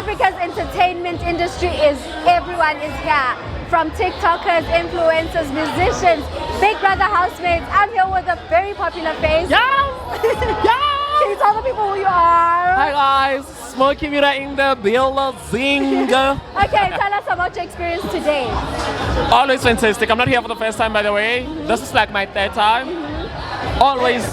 Africa's entertainment industry everyone is here. From TikTokers, influencers, musicians, Big Brother housemates. I'm here with a very popular face. Can you tell the people who you are? Hi guys, Smokey in the building. Okay, tell us about your experience today. Always fantastic. I'm not here for the first time, by the way. This is like my third time. Always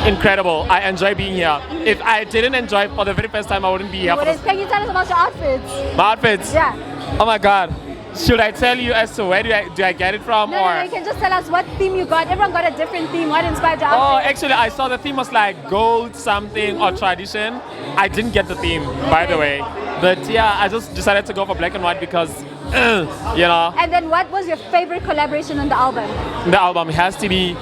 incredible. I enjoy being here. If I didn't enjoy it for the very first time, I wouldn't be here. Can you tell us about your outfits? My outfits? Yeah. Oh my God. Should I tell you as to where do I get it from? No, you can just tell us what theme you got. Everyone got a different theme. What inspired your outfit? Oh, actually, I saw the theme was like gold something or tradition. I didn't get the theme, by the way. But yeah, I just decided to go for black and white because, you know. And then what was your favorite collaboration on the album? The album has to be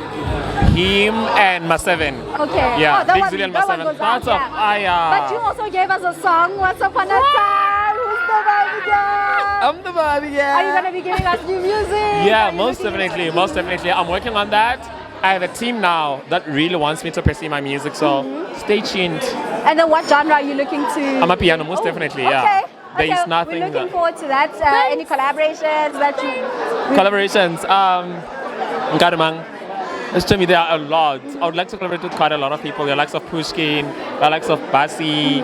him and Maseko. Okay. Yeah, that Big one, Zulu and that one Maseko. goes out, yeah. But you also gave us a song, Once Upon a Time. Who's the baby girl? I'm the baby girl. Are you going to be giving us new music? Yeah, most definitely. I'm working on that. I have a team now that really wants me to pursue my music, so stay tuned. And then what genre are you looking to? I'm a piano, most definitely, yeah. Okay. There's nothing. We're looking forward to that. Any collaborations that you... Collaborations. Ngadamang. To me, there are a lot. I would like to collaborate with quite a lot of people. The likes of Pushkin, the likes of Basi,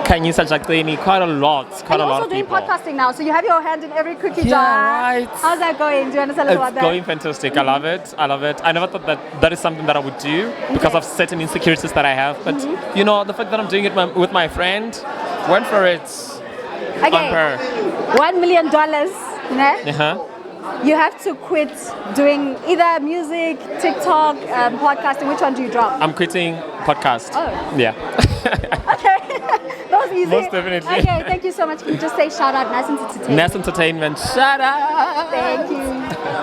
Kanyisa Jakteni, quite a lot of people. And you're also doing podcasting now, so you have your hand in every cookie jar. Right. How's that going? Do you want to tell us about that? It's going fantastic. I love it. I never thought that is something that I would do because of certain insecurities that I have. But you know, the fact that I'm doing it with my friend, went for it. Okay. $1 million. Uh-huh. You have to quit doing either music, TikTok, podcasting. Which one do you drop? I'm quitting podcast. Oh. Yeah. Okay. That was easy. Most definitely. Okay, thank you so much. Can you just say shout out, Nice Entertainment? Nice Entertainment. Shout out. Thank you.